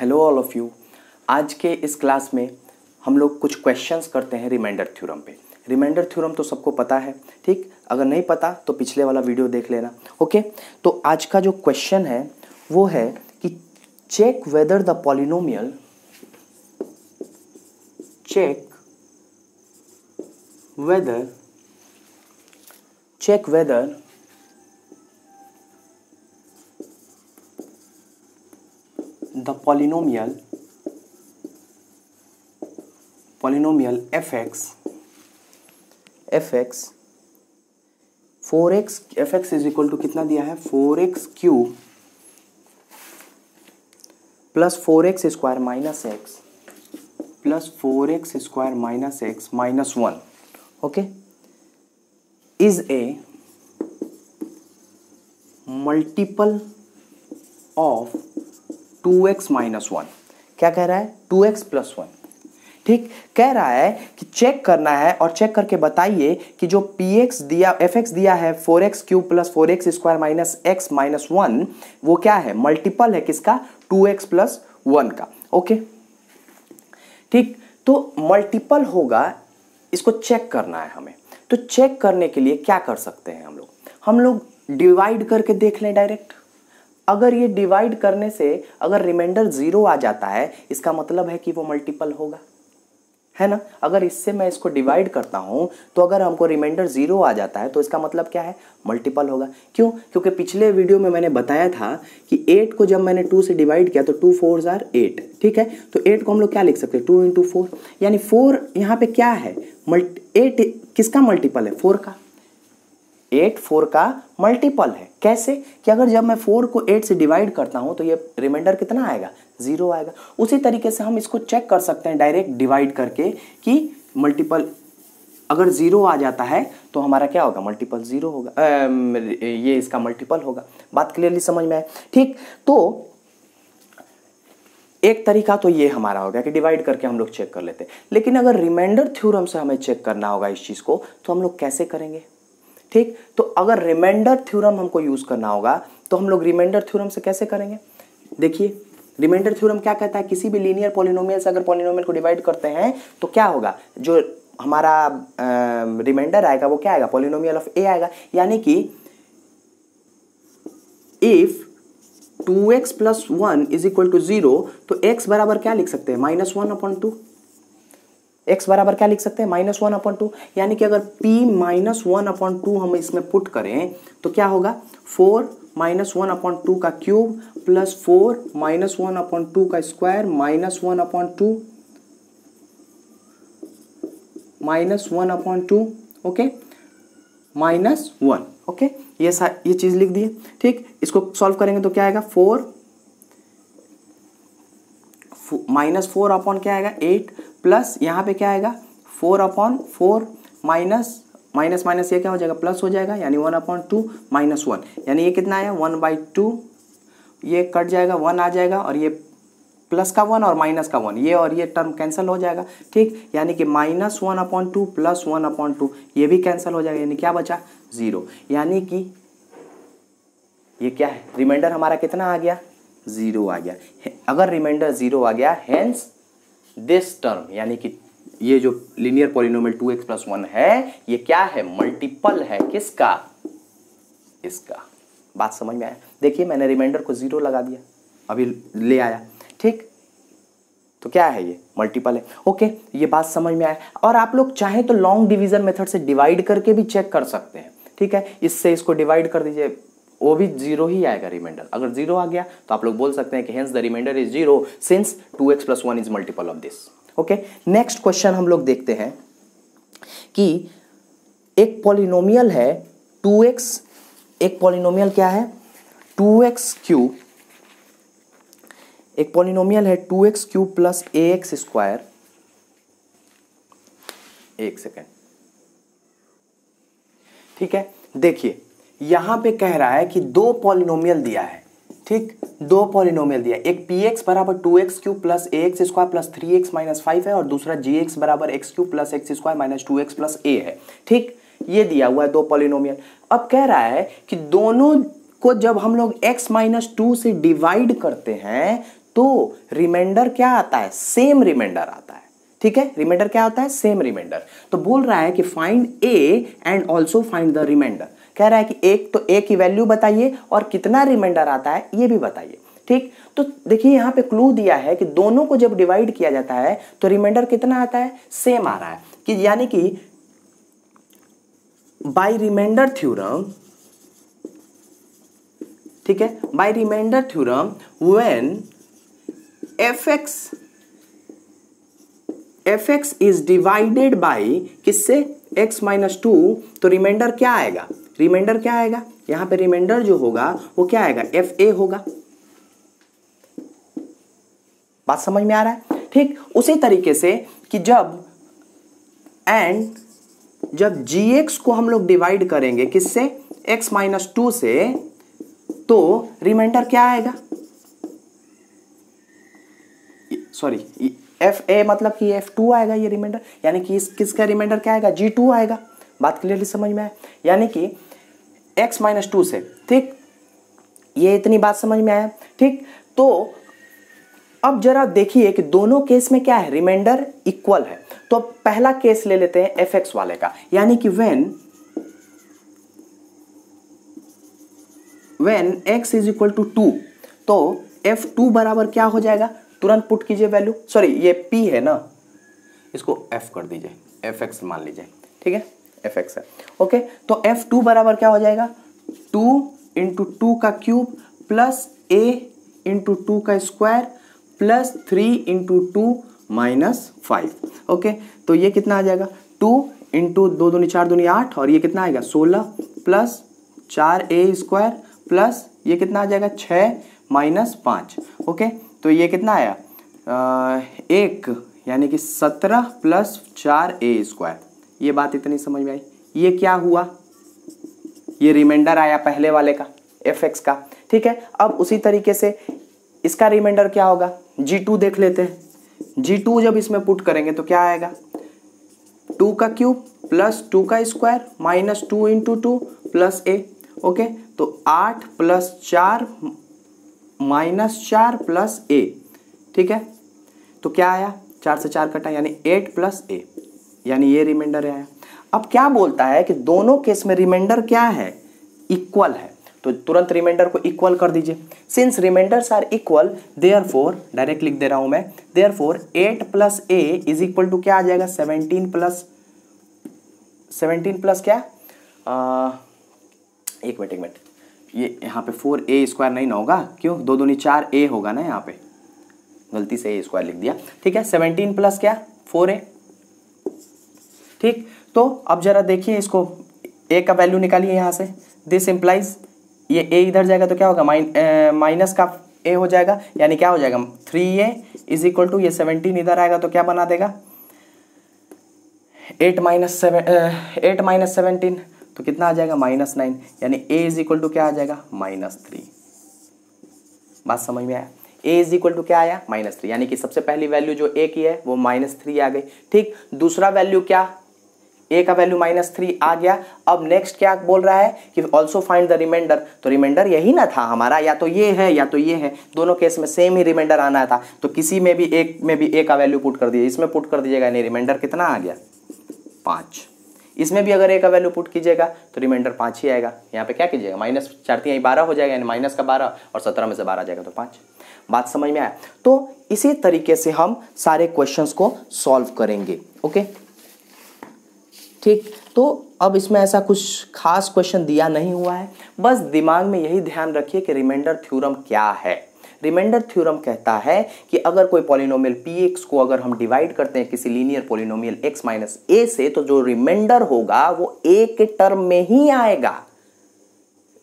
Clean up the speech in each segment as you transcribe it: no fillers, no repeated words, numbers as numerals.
Hello all of you. आज के इस क्लास में हम लोग कुछ क्वेश्चंस करते हैं रिमाइंडर थ्योरम पे। रिमाइंडर थ्योरम तो सबको पता है, ठीक। अगर नहीं पता तो पिछले वाला वीडियो देख लेना। ओके, तो आज का जो क्वेश्चन है वो है कि check whether the polynomial the polynomial fx 4x fx is equal to कितना दिया है 4x cube plus 4x square minus x plus 4x square minus x minus 1 okay is a multiple of 2x minus 1। क्या कह रहा है 2x plus 1, ठीक। कह रहा है कि चेक करना है और चेक करके बताइए कि जो px दिया fx दिया है 4x cube plus 4x square minus x minus 1 वो क्या है मल्टीपल है किसका 2x प्लस 1 का। ओके ठीक, तो मल्टीपल होगा, इसको चेक करना है हमें। तो चेक करने के लिए क्या कर सकते हैं हम लोग डिवाइड करके देख लें डायरेक्ट। अगर ये डिवाइड करने से अगर रिमाइंडर 0 आ जाता है इसका मतलब है कि वो मल्टीपल होगा, है ना। अगर इससे मैं इसको डिवाइड करता हूं तो अगर हमको रिमाइंडर 0 आ जाता है तो इसका मतलब क्या है मल्टीपल होगा। क्यों? क्योंकि पिछले वीडियो में मैंने बताया था कि 8 को जब मैंने 2 से डिवाइड किया तो 2 4s are 8, ठीक है। तो 8 को हम लोग क्या लिख सकते हैं 2 इंटू 4, यानी 4 यहाँ पे क्या है 8 किसका मल्टीपल है 4 का। 8 4 का मल्टीपल है। कैसे कि अगर जब मैं 4 को 8 से डिवाइड करता हूं तो ये रिमाइंडर कितना आएगा 0 आएगा। उसी तरीके से हम इसको चेक कर सकते हैं डायरेक्ट डिवाइड करके कि मल्टीपल अगर 0 आ जाता है तो हमारा क्या होगा मल्टीपल 0 होगा, ये इसका मल्टीपल होगा। बात क्लियरली समझ में आए, ठीक। तो एक तरीका तो ये हमारा हो गया कि डिवाइड करके हम लोग चेक कर लेते हैं। लेकिन अगर रिमाइंडर थ्योरम से हमें चेक करना होगा इस चीज को तो हम लोग कैसे करेंगे, ठीक। तो अगर रिमाइंडर थ्योरम हमको यूज करना होगा तो हम लोग रिमाइंडर थ्योरम से कैसे करेंगे। देखिए रिमाइंडर थ्योरम क्या कहता है किसी भी लीनियर पॉलिनोमियल से अगर पॉलिनोमियल को डिवाइड करते हैं तो क्या होगा जो हमारा रिमाइंडर आएगा वो क्या आएगा पॉलिनोमियल ऑफ ए आएगा। यानी कि if 2x plus 1 is equal to 0 तो x बराबर क्या लिख सकते हैं -1/2। x बराबर क्या लिख सकते हैं -1/2। यानी कि अगर p -1/2 हम इसमें पुट करें तो क्या होगा 4 -1/2 का क्यूब प्लस 4 -1/2 का स्क्वायर -1/2 -1/2 ओके -1 ओके ये चीज लिख दिए, ठीक। इसको सॉल्व करेंगे तो क्या आएगा 4 -4 अपॉन क्या आएगा 8 प्लस यहाँ पे क्या आएगा 4/4 माइनस माइनस ये क्या हो जाएगा प्लस हो जाएगा यानी 1/2 -1 यानी ये कितना आया 1/2। ये कट जाएगा 1 आ जाएगा और ये प्लस का 1 और माइनस का 1 ये और ये टर्म कैंसिल हो जाएगा, ठीक। यानी कि -1/2 प्लस 1/2 ये भी कैंसिल हो जाएगा यानी क्या बचा 0। यानी कि ये क्या है रिमाइंडर हमारा कितना आ गया 0 आ गया। अगर रिमाइंडर 0 आ गया हेंस दिस टर्म यानी कि ये जो लीनियर पॉलिनोमियल 2x प्लस 1 है ये क्या है मल्टीपल है किसका इसका। बात समझ में आया। देखिए मैंने रिमाइंडर को 0 लगा दिया अभी ले आया, ठीक। तो क्या है ये मल्टीपल है। ओके ये बात समझ में आया। और आप लोग चाहें तो लॉन्ग डिवीजन मेथड से डिवाइड करके भी चेक कर सकते हैं, ठीक है। इससे इसको डिवाइड कर दीजिए वो भी 0 ही आएगा रिमाइंडर। अगर 0 आ गया तो आप लोग बोल सकते हैं कि hence the remainder is 0 since 2x plus 1 is multiple of this. Okay next question हम लोग देखते हैं कि एक पॉलिनोमियल है 2x, एक पॉलिनोमियल क्या है 2x क्यूब, एक पॉलिनोमियल है 2x cube plus ax square. एक सेकेंड, ठीक है। देखिए यहां पे कह रहा है कि दो पॉलिनोमियल दिया है, ठीक। दो पॉलिनोमियल दिया, एक px बराबर 2x cube plus ax square plus 3x minus 5 है और दूसरा gx बराबर x cube plus x square minus 2x plus a है, ठीक। ये दिया हुआ है दो पॉलिनोमियल। अब कह रहा है कि दोनों को जब हम लोग x माइनस 2 से डिवाइड करते हैं तो रिमाइंडर क्या आता है, सेम रिमाइंडर आता है। ठीक है, रिमाइंडर क्या होता है, सेम रिमाइंडर। तो बोल रहा है कि find a and also find the remainder. कह रहा है कि एक तो ए की वैल्यू बताइए और कितना रिमाइंडर आता है ये भी बताइए। ठीक, तो देखिए यहाँ पे क्लू दिया है कि दोनों को जब डिवाइड किया जाता है तो रिमाइंडर कितना आता है, सेम आ रहा है। कि यानी कि बाय रिमाइंडर थ्योरम, ठीक है, by remainder theorem when fx is divided by किससे, x माइनस टू, तो रिमाइंडर क्या आएगा, रिमाइंडर क्या आएगा, यहां पे रिमाइंडर जो होगा वो क्या आएगा, fa होगा। बात समझ में आ रहा है। ठीक, उसी तरीके से कि जब gx को हम लोग डिवाइड करेंगे किससे, x माइनस टू से, तो रिमाइंडर क्या आएगा, सॉरी fa मतलब कि f2 आएगा ये रिमाइंडर, यानी कि किसका रिमाइंडर क्या आएगा, g2 आएगा। बात क्लियरली समझ में आए, यानी कि x माइनस टू से। ठीक, ये इतनी बात समझ में आया। ठीक, तो अब जरा देखिए कि दोनों केस में क्या है, रिमाइंडर इक्वल है। तो अब पहला केस ले लेते हैं fx वाले का, यानी कि when x is equal to 2, तो f2 बराबर क्या हो जाएगा, तुरंत पुट कीजिए वैल्यू, सॉरी ये p है ना, इसको f कर दीजिए, fx मान लीजिए। ठीक है, fx है। ओके, तो f2 बराबर क्या हो जाएगा, 2 इंटू 2 का क्यूब प्लस a इंटू 2 का square plus 3 into 2 minus 5। Okay, तो ये कितना आ जाएगा, 2 इंटू 2 दूनी 4 दूनी 8, और ये कितना आएगा 16 प्लस 4a स्क्वायर प्लस ये कितना आ जाएगा 6 माइनस 5। ओके, तो ये कितना आया, 1, यानी कि 17 प्लस 4a स्क्वायर। ये बात इतनी समझ में आई। ये क्या हुआ, ये रिमाइंडर आया पहले वाले का, fx का। ठीक है, अब उसी तरीके से इसका रिमाइंडर क्या होगा, g2 देख लेते हैं। g2 जब इसमें पुट करेंगे तो क्या आएगा, 2 का क्यूब प्लस 2 का square minus 2 into 2 plus a। Okay, तो 8 प्लस 4 माइनस 4 प्लस a। ठीक है, तो क्या आया, 4 से 4 कटा, यानी 8 प्लस a, यानी ये रिमाइंडर आया। अब क्या बोलता है कि दोनों केस में रिमाइंडर क्या है, इक्वल है, तो तुरंत रिमाइंडर को इक्वल कर दीजिए। Since remainders are equal, therefore direct लिख दे रहा हूं मैं, therefore 8 plus a is equal to क्या आ जाएगा, 17 प्लस क्या, एक मिनट, ये यहाँ पे 4a स्क्वायर नहीं ना होगा, क्यों, 2 दूनी 4a होगा ना, यहाँ पे गलती से a स्क्वायर लिख दिया। ठीक है, 17 प्लस क्या, 4a। ठीक, तो अब जरा देखिए इसको, a का वैल्यू निकालिए यहाँ से। दिस इम्प्लाइज, ये a इधर जाएगा तो क्या होगा, माइनस का a हो जाएगा, यानी क्या हो जाएगा 3a इज इक्वल टू, ये 17 इधर आएगा तो क्या बना देगा, 8 माइनस 17, तो कितना आ जाएगा -9, यानी a इज इक्वल टू क्या आ जाएगा, -3। बात समझ में आया, a इज इक्वल टू क्या आया, -3, यानी कि सबसे पहली वैल्यू जो a की है वो -3 आ गई। ठीक, दूसरा वैल्यू क्या, a का वैल्यू -3 आ गया। अब नेक्स्ट क्या बोल रहा है कि ऑल्सो फाइंड द रिमाइंडर, तो रिमाइंडर यही ना था हमारा, या तो ये है या तो ये है, दोनों केस में सेम ही रिमाइंडर आना था, तो किसी में भी एक में भी a का वैल्यू पुट कर दिए, इसमें पुट कर दीजिएगा, यानी रिमाइंडर कितना आ गया, 5। इसमें भी अगर a का वैल्यू पुट कीजिएगा तो रिमाइंडर 5 ही आएगा। यहाँ पे क्या कीजिएगा, -4 12 हो जाएगा, यानी माइनस का 12, और 17 में से 12 जाएगा तो 5। बात समझ में आया। तो इसी तरीके से हम सारे क्वेश्चंस को सॉल्व करेंगे। ओके, ठीक, तो अब इसमें ऐसा कुछ खास क्वेश्चन दिया नहीं हुआ है, बस दिमाग में यही ध्यान रखिए कि रिमाइंडर थ्योरम क्या है। रिमाइंडर थ्योरम कहता है कि अगर कोई पॉलिनोमियल px को अगर हम डिवाइड करते हैं किसी linear polynomial x minus a से, तो जो रिमाइंडर होगा वो a के टर्म में ही आएगा।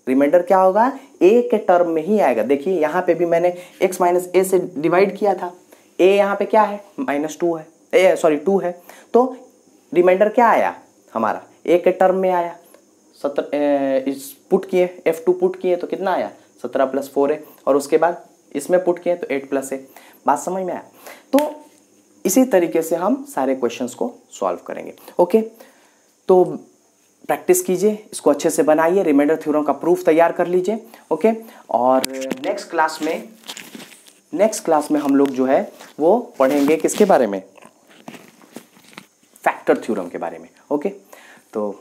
रिमाइंडर क्या होगा, a के टर्म में ही आएगा। देखिए यहाँ पे भी मैंने x माइनस a से डिवाइड किया था, a यहाँ पे क्या है, -2 है, सॉरी 2 है, तो रिमाइंडर क्या आया हमारा, a के टर्म में आया। 17 इस पुट किए, f2 पुट किए तो कितना आया, 17 प्लस 4 है, और उसके बाद इसमें पुट किए तो 8 प्लस है। बात समझ में आया। तो इसी तरीके से हम सारे क्वेश्चंस को सॉल्व करेंगे। ओके, तो प्रैक्टिस कीजिए, इसको अच्छे से बनाइए, रिमाइंडर थ्योरम का प्रूफ तैयार कर लीजिए। ओके, और नेक्स्ट क्लास में नेक्स्ट क्लास में हम लोग जो है वो पढ़ेंगे किसके बारे में, फैक्टर थ्योरम के बारे में। ओके, तो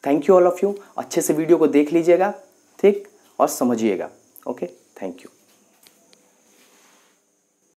thank you all of you, अच्छे से वीडियो को देख लीजिएगा, ठीक, और समझिएगा। Okay, thank you.